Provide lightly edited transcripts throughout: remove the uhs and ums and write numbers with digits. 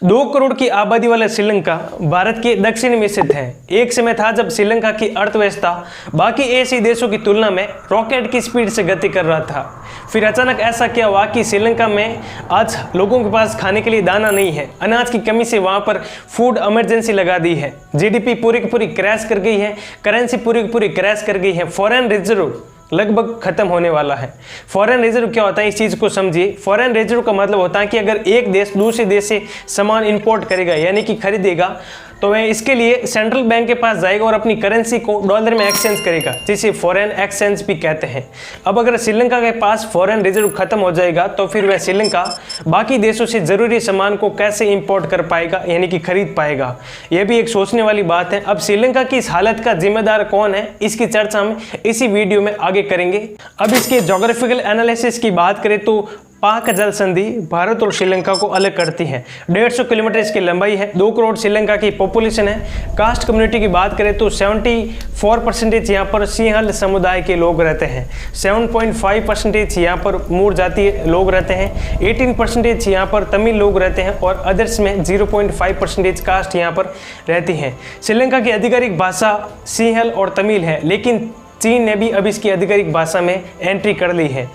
2 करोड़ की आबादी वाला श्रीलंका भारत के दक्षिण में स्थित है। एक समय था जब श्रीलंका की अर्थव्यवस्था बाकी एशियाई देशों की तुलना में रॉकेट की स्पीड से गति कर रहा था। फिर अचानक ऐसा क्या हुआ कि श्रीलंका में आज लोगों के पास खाने के लिए दाना नहीं है। अनाज की कमी से वहां पर फूड इमरजेंसी लगा दी है। जीडीपी पूरी की पूरी क्रैश कर गई है। करेंसी पूरी की पूरी क्रैश कर गई है। फॉरेन रिजर्व लगभग खत्म होने वाला है। फॉरेन रिजर्व क्या होता है, इस चीज को समझिए। फॉरेन रिजर्व का मतलब होता है कि अगर एक देश दूसरे देश से सामान इंपोर्ट करेगा यानी कि खरीदेगा तो वह इसके लिए सेंट्रल बैंक के पास जाएगा और अपनी करेंसी को डॉलर में एक्सचेंज करेगा, जिसे फॉरेन एक्सचेंज भी कहते हैं। अब अगर श्रीलंका के पास फॉरेन रिजर्व खत्म हो जाएगा तो फिर वह श्रीलंका बाकी देशों से जरूरी सामान को कैसे इंपोर्ट कर पाएगा यानी कि खरीद पाएगा। यह भी एक सोचने वाली बात है। अब श्रीलंका की इस हालत का जिम्मेदार कौन है, इसकी चर्चा हम इसी वीडियो में आगे करेंगे। अब इसके ज्योग्राफिकल एनालिसिस की बात करें तो पाक जल संधि भारत और श्रीलंका को अलग करती है। 150 किलोमीटर इसकी लंबाई है। 2 करोड़ श्रीलंका की पॉपुलेशन है। कास्ट कम्युनिटी की बात करें तो 74% यहाँ पर सिंहल समुदाय के लोग रहते हैं। 7.5% यहाँ पर मूर जातीय लोग रहते हैं। 18% यहाँ पर तमिल लोग रहते हैं और अदर्स में 0.5% कास्ट यहाँ पर रहती हैं। श्रीलंका की आधिकारिक भाषा सिंहल और तमिल है, लेकिन चीन ने भी अब इसकी आधिकारिक भाषा में एंट्री कर ली है।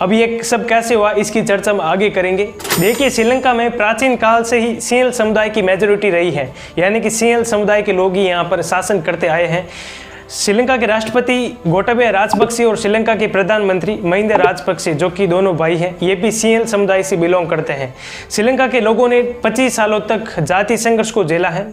अब ये सब कैसे हुआ इसकी चर्चा हम आगे करेंगे। देखिए, श्रीलंका में प्राचीन काल से ही सिंहल समुदाय की मेजोरिटी रही है, यानी कि सिंहल समुदाय के लोग ही यहाँ पर शासन करते आए हैं। श्रीलंका के राष्ट्रपति गोटाबया राजपक्षे और श्रीलंका के प्रधानमंत्री महिंदा राजपक्षे, जो कि दोनों भाई हैं, ये भी सिंहल समुदाय से बिलोंग करते हैं। श्रीलंका के लोगों ने 25 सालों तक जाति संघर्ष को झेला है।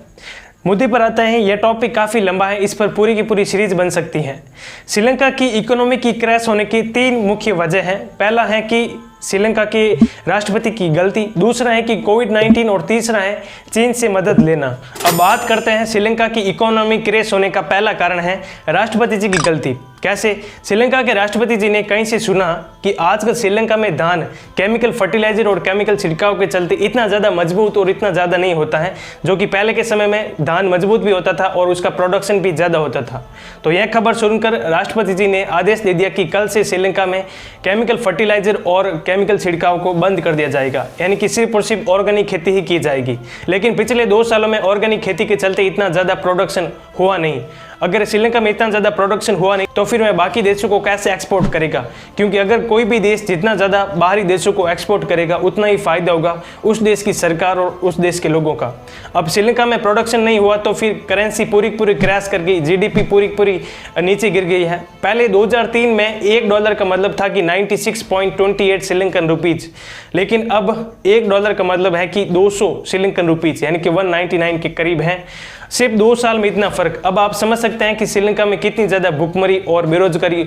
मुद्दे पर आता है, यह टॉपिक काफ़ी लंबा है, इस पर पूरी की पूरी सीरीज बन सकती है। श्रीलंका की इकोनॉमी की क्रैश होने की 3 मुख्य वजह हैं। पहला है कि श्रीलंका के राष्ट्रपति की गलती, दूसरा है कि कोविड-19 और तीसरा है चीन से मदद लेना। अब बात करते हैं श्रीलंका की इकोनॉमी क्रैश होने का पहला कारण है राष्ट्रपति जी की गलती। कैसे? श्रीलंका के राष्ट्रपति जी ने कहीं से सुना कि आजकल श्रीलंका में धान केमिकल फर्टिलाइजर और केमिकल छिड़काव के चलते इतना ज़्यादा मजबूत और इतना ज़्यादा नहीं होता है, जो कि पहले के समय में धान मजबूत भी होता था और उसका प्रोडक्शन भी ज़्यादा होता था। तो यह खबर सुनकर राष्ट्रपति जी ने आदेश दे दिया कि कल से श्रीलंका में केमिकल फर्टिलाइजर और केमिकल छिड़काव को बंद कर दिया जाएगा, यानी कि सिर्फ और सिर्फ ऑर्गेनिक खेती ही की जाएगी। लेकिन पिछले 2 सालों में ऑर्गेनिक खेती के चलते इतना ज़्यादा प्रोडक्शन हुआ नहीं। अगर श्रीलंका में इतना ज़्यादा प्रोडक्शन हुआ नहीं तो फिर वह बाकी देशों को कैसे एक्सपोर्ट करेगा, क्योंकि अगर कोई भी देश जितना ज़्यादा बाहरी देशों को एक्सपोर्ट करेगा उतना ही फायदा होगा उस देश की सरकार और उस देश के लोगों का। अब श्रीलंका में प्रोडक्शन नहीं हुआ तो फिर करेंसी पूरी पूरी क्रैश कर गई, जीडीपी पूरी पूरी नीचे गिर गई है। पहले 2003 में $1 का मतलब था कि 96.28 श्रीलंकन रुपीज़, लेकिन अब $1 का मतलब है कि 200 श्रीलंकन रुपीज़, यानी कि 199 के करीब है। सिर्फ 2 साल में इतना फर्क। अब आप समझ सकते हैं कि श्रीलंका में कितनी ज़्यादा भुखमरी और बेरोजगारी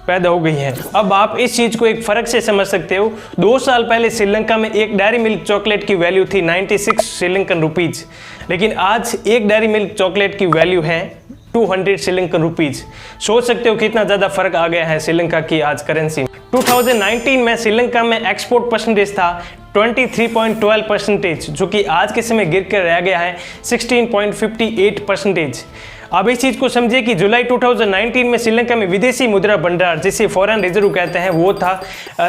पैदा हो गई है। अब आप इस चीज़ को एक फ़र्क से समझ सकते हो। 2 साल पहले श्रीलंका में एक डेयरी मिल्क चॉकलेट की वैल्यू थी 96 श्रीलंकन रुपीज़, लेकिन आज एक डेयरी मिल्क चॉकलेट की वैल्यू है 200 श्रीलंकन रुपीज़। सोच सकते हो कितना ज़्यादा फर्क आ गया है श्रीलंका की आज करेंसी। 2019 में श्रीलंका में एक्सपोर्ट परसेंटेज था 23.12%, जो कि आज के समय गिर कर रह गया है 16.58%। अब इस चीज़ को समझिए कि जुलाई 2019 में श्रीलंका में विदेशी मुद्रा भंडार, जिसे फॉरेन रिजर्व कहते हैं, वो था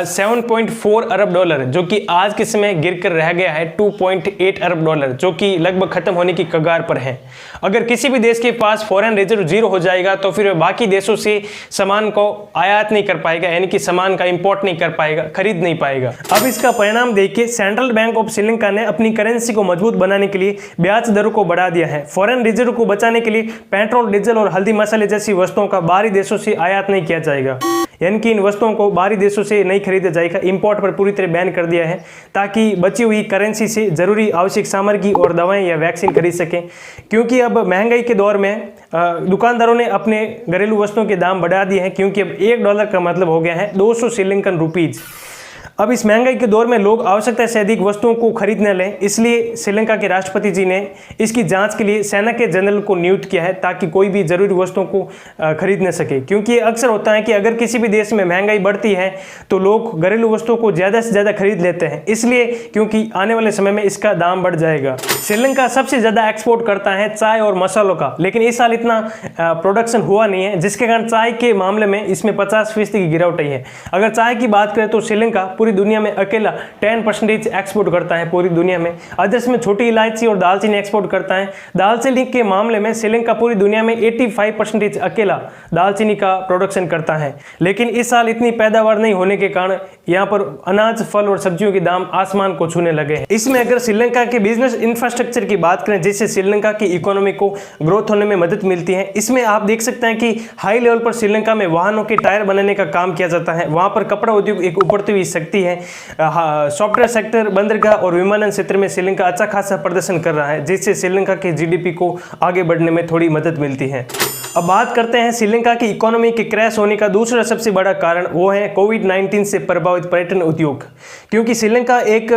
$7.4 अरब, जो कि आज के समय गिरकर रह गया है $2.8 अरब, जो कि लगभग खत्म होने की कगार पर है। अगर किसी भी देश के पास फॉरेन रिजर्व 0 हो जाएगा तो फिर वह बाकी देशों से सामान को आयात नहीं कर पाएगा, यानी कि सामान का इंपोर्ट नहीं कर पाएगा, खरीद नहीं पाएगा। अब इसका परिणाम देखिए, सेंट्रल बैंक ऑफ श्रीलंका ने अपनी करेंसी को मजबूत बनाने के लिए ब्याज दरों को बढ़ा दिया है। फॉरेन रिजर्व को बचाने के लिए पेट्रोल, डीजल और हल्दी मसाले जैसी वस्तुओं का बाहरी देशों से आयात नहीं किया जाएगा, यानी कि इन वस्तुओं को बाहरी देशों से नहीं खरीदा जाएगा। इंपोर्ट पर पूरी तरह बैन कर दिया है ताकि बची हुई करेंसी से जरूरी आवश्यक सामग्री और दवाएं या वैक्सीन खरीद सकें, क्योंकि अब महंगाई के दौर में दुकानदारों ने अपने घरेलू वस्तुओं के दाम बढ़ा दिए हैं, क्योंकि अब $1 का मतलब हो गया है 200 श्रीलंकन रुपीज़। अब इस महंगाई के दौर में लोग आवश्यकता से अधिक वस्तुओं को खरीदने लें, इसलिए श्रीलंका के राष्ट्रपति जी ने इसकी जांच के लिए सेना के जनरल को नियुक्त किया है ताकि कोई भी जरूरी वस्तुओं को खरीद न सके। क्योंकि अक्सर होता है कि अगर किसी भी देश में महंगाई बढ़ती है तो लोग घरेलू वस्तुओं को ज़्यादा से ज़्यादा खरीद लेते हैं, इसलिए क्योंकि आने वाले समय में इसका दाम बढ़ जाएगा। श्रीलंका सबसे ज़्यादा एक्सपोर्ट करता है चाय और मसालों का, लेकिन इस साल इतना प्रोडक्शन हुआ नहीं है, जिसके कारण चाय के मामले में इसमें 50% की गिरावट आई है। अगर चाय की बात करें तो श्रीलंका पूरी पूरी दुनिया में अकेला 10% एक्सपोर्ट करता है पूरी दुनिया में। अदर्स में छोटी इलायची और दालचीनी एक्सपोर्ट करता है। दालचीनी के मामले में श्रीलंका पूरी दुनिया में 85% अकेला दालचीनी का प्रोडक्शन करता है। लेकिन इस साल इतनी पैदावार नहीं होने के कारण यहाँ पर अनाज, फल और सब्जियों के दाम आसमान को छूने लगे हैं। इसमें अगर श्रीलंका के बिजनेस इंफ्रास्ट्रक्चर की बात करें, जिससे श्रीलंका की इकोनॉमी को ग्रोथ होने में मदद मिलती है, इसमें आप देख सकते हैं कि हाई लेवल पर श्रीलंका में वाहनों के टायर बनाने का काम किया जाता है। वहां पर कपड़ा उद्योग एक उभरती हुई शक्ति है। सॉफ्टवेयर सेक्टर, बंदरगाह और विमानन क्षेत्र में श्रीलंका अच्छा खासा प्रदर्शन कर रहा है, जिससे श्रीलंका के जीडीपी को आगे बढ़ने में थोड़ी मदद मिलती है। अब बात करते हैं श्रीलंका की इकोनॉमी के क्रैश होने का दूसरा सबसे बड़ा कारण, वो है कोविड-19 से प्रभावित पर्यटन उद्योग। क्योंकि श्रीलंका एक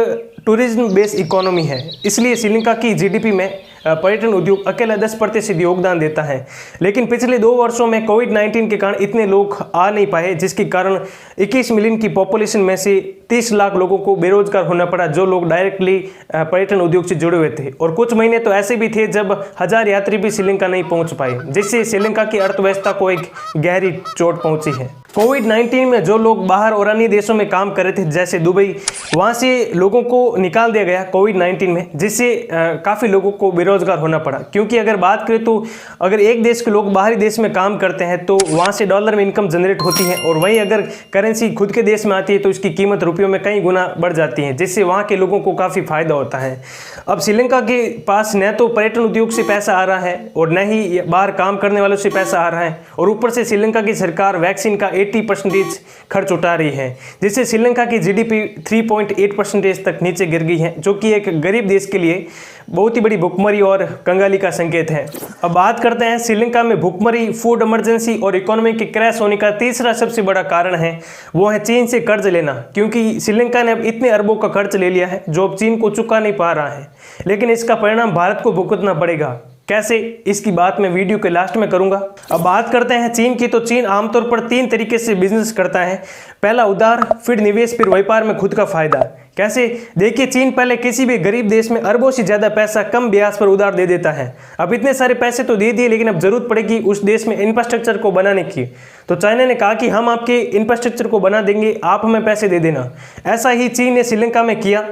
टूरिज्म बेस्ड इकोनॉमी है, इसलिए श्रीलंका की जीडीपी में पर्यटन उद्योग अकेला 10% योगदान देता है। लेकिन पिछले 2 वर्षों में कोविड-19 के कारण इतने लोग आ नहीं पाए, जिसके कारण 21 मिलियन की पॉपुलेशन में से 30 लाख लोगों को बेरोजगार होना पड़ा, जो लोग डायरेक्टली पर्यटन उद्योग से जुड़े हुए थे। और कुछ महीने तो ऐसे भी थे जब 1000 यात्री भी श्रीलंका नहीं पहुंच पाए, जिससे श्रीलंका की अर्थव्यवस्था को एक गहरी चोट पहुंची है। कोविड-19 में जो लोग बाहर और अन्य देशों में काम कर रहे थे, जैसे दुबई, वहां से लोगों को निकाल दिया गया कोविड-19 में, जिससे काफ़ी लोगों को बेरोजगार होना पड़ा। क्योंकि अगर बात करें तो अगर एक देश के लोग बाहरी देश में काम करते हैं तो वहां से डॉलर में इनकम जनरेट होती है, और वहीं अगर करेंसी खुद के देश में आती है तो इसकी कीमत रुपयों में कई गुना बढ़ जाती है, जिससे वहाँ के लोगों को काफ़ी फायदा होता है। अब श्रीलंका के पास न तो पर्यटन उद्योग से पैसा आ रहा है और न ही बाहर काम करने वालों से पैसा आ रहा है, और ऊपर से श्रीलंका की सरकार वैक्सीन का 80% खर्च उठा रही है, जिससे श्रीलंका की जीडीपी 3.8% तक नीचे गिर गई है, जो कि एक गरीब देश के लिए बहुत ही बड़ी भुखमरी और कंगाली का संकेत है। अब बात करते हैं श्रीलंका में भुखमरी, फूड इमरजेंसी और इकोनॉमी के क्रैश होने का तीसरा सबसे बड़ा कारण है, वो है चीन से कर्ज लेना। क्योंकि श्रीलंका ने अब इतने अरबों का कर्ज ले लिया है जो अब चीन को चुका नहीं पा रहा है, लेकिन इसका परिणाम भारत को भुगतना पड़ेगा। कैसे, इसकी बात मैं वीडियो के लास्ट में करूंगा। अब बात करते हैं चीन की, तो चीन आमतौर पर 3 तरीके से बिजनेस करता है। पहला उधार, फिर निवेश, फिर व्यापार में खुद का फायदा। कैसे, देखिए, चीन पहले किसी भी गरीब देश में अरबों से ज्यादा पैसा कम ब्याज पर उधार दे देता है। अब इतने सारे पैसे तो दे दिए, लेकिन अब जरूरत पड़ेगी उस देश में इंफ्रास्ट्रक्चर को बनाने की, तो चाइना ने कहा कि हम आपके इंफ्रास्ट्रक्चर को बना देंगे, आप हमें पैसे दे देना। ऐसा ही चीन ने श्रीलंका में किया।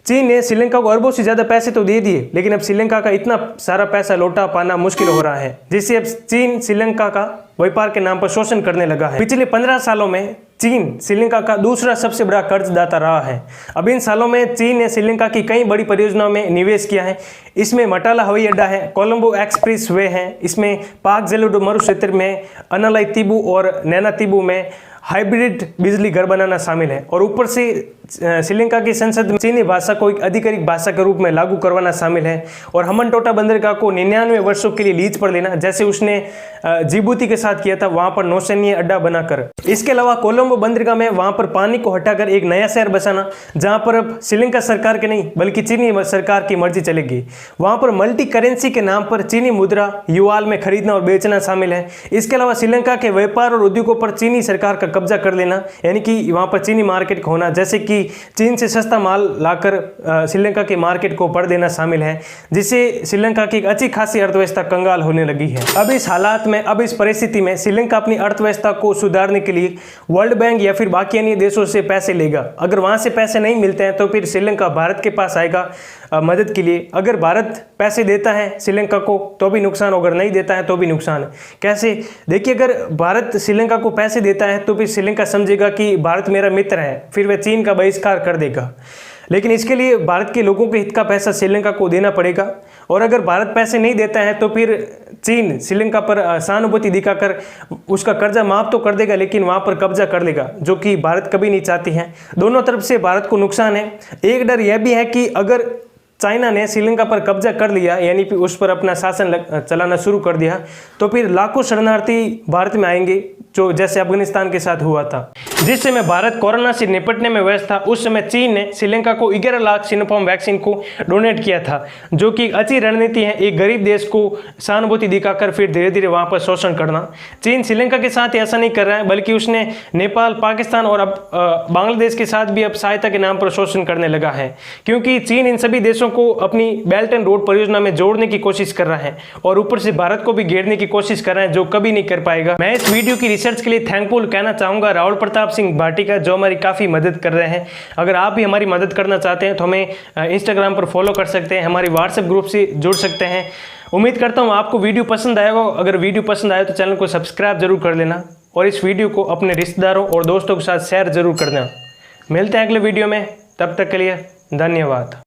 चीन ने श्रीलंका को अरबों से ज्यादा पैसे तो दे दिए, लेकिन अब श्रीलंका का इतना सारा पैसा लौटा पाना मुश्किल हो रहा है, जिससे अब चीन श्रीलंका का व्यापार के नाम पर शोषण करने लगा है। पिछले 15 सालों में चीन श्रीलंका का दूसरा सबसे बड़ा कर्जदाता रहा है। अब इन सालों में चीन ने श्रीलंका की कई बड़ी परियोजनाओं में निवेश किया है। इसमें मटाला हवाई अड्डा है, कोलंबो एक्सप्रेस वे है, इसमें पाक जेलुडो मरुक्षेत्र में अनालाई तिबू और नैना तिबू में हाइब्रिड बिजली घर बनाना शामिल है, और ऊपर से श्रीलंका की संसद में चीनी भाषा को एक आधिकारिक भाषा के रूप में लागू करवाना शामिल है, और हम्बनटोटा बंदरगाह को 99 वर्षों के लिए लीज पर लेना, जैसे उसने जिबूती के साथ किया था, वहां पर नौसैन्य अड्डा बनाकर। इसके अलावा कोलंबो बंदरगाह में वहां पर पानी को हटाकर एक नया शहर बसाना, जहां पर अब श्रीलंका सरकार के नहीं बल्कि चीनी सरकार की मर्जी चलेगी। वहां पर मल्टी करेंसी के नाम पर चीनी मुद्रा युआल में खरीदना और बेचना शामिल है। इसके अलावा श्रीलंका के व्यापार और उद्योगों पर चीनी सरकार का कब्जा कर लेना, यानी कि वहां पर चीनी मार्केट होना, जैसे कि चीन से सस्ता माल लाकर श्रीलंका के मार्केट को भर देना शामिल है, जिससे श्रीलंका की एक अच्छी खासी अर्थव्यवस्था कंगाल होने लगी है। अब इस हालात में, अब इस परिस्थिति में श्रीलंका अपनी अर्थव्यवस्था को सुधारने के लिए वर्ल्ड बैंक या फिर बाकी अन्य देशों से पैसे लेगा। अगर वहां से पैसे नहीं मिलते हैं तो फिर श्रीलंका भारत के पास आएगा मदद के लिए। अगर भारत पैसे देता है श्रीलंका को तो भी नुकसान, अगर नहीं देता है तो भी नुकसान। कैसे, देखिए, अगर भारत श्रीलंका को पैसे देता है तो फिर श्रीलंका समझेगा कि भारत मेरा मित्र है, फिर वह चीन का बहिष्कार कर देगा। लेकिन इसके लिए भारत के लोगों के हित का पैसा श्रीलंका को देना पड़ेगा, और अगर भारत पैसे नहीं देता है तो फिर चीन श्रीलंका पर सहानुभूति दिखाकर उसका कर्जा माफ तो कर देगा, लेकिन वहां पर कब्जा कर लेगा, जो कि भारत कभी नहीं चाहती है। दोनों तरफ से भारत को नुकसान है। एक डर यह भी है कि अगर चाइना ने श्रीलंका पर कब्जा कर लिया, यानी कि उस पर अपना शासन चलाना शुरू कर दिया, तो फिर लाखों शरणार्थी भारत में आएंगे, जो जैसे अफगानिस्तान के साथ हुआ था। जिस समय भारत कोरोना से निपटने में व्यस्त था, उस समय चीन ने श्रीलंका को 11 लाख सिनोफार्म वैक्सीन को डोनेट किया था, जो कि अच्छी रणनीति है, एक गरीब देश को सहानुभूति दिखाकर फिर धीरे धीरे वहां पर शोषण करना। चीन श्रीलंका के साथ ऐसा नहीं कर रहा है, बल्कि उसने नेपाल, पाकिस्तान और अब बांग्लादेश के साथ भी अब सहायता के नाम पर शोषण करने लगा है, क्योंकि चीन इन सभी देशों को अपनी बेल्ट एंड रोड परियोजना में जोड़ने की कोशिश कर रहा है, और ऊपर से भारत को भी घेरने की कोशिश कर रहा है, जो कभी नहीं कर पाएगा। मैं इस वीडियो की रिसर्च के लिए थैंकफुल कहना चाहूँगा राहुल प्रताप सिंह भाटी का, जो हमारी काफ़ी मदद कर रहे हैं। अगर आप भी हमारी मदद करना चाहते हैं तो हमें इंस्टाग्राम पर फॉलो कर सकते हैं, हमारी व्हाट्सएप ग्रुप से जुड़ सकते हैं। उम्मीद करता हूँ आपको वीडियो पसंद आएगा। अगर वीडियो पसंद आए तो चैनल को सब्सक्राइब जरूर कर लेना और इस वीडियो को अपने रिश्तेदारों और दोस्तों के साथ शेयर जरूर करना। मिलते हैं अगले वीडियो में, तब तक के लिए धन्यवाद।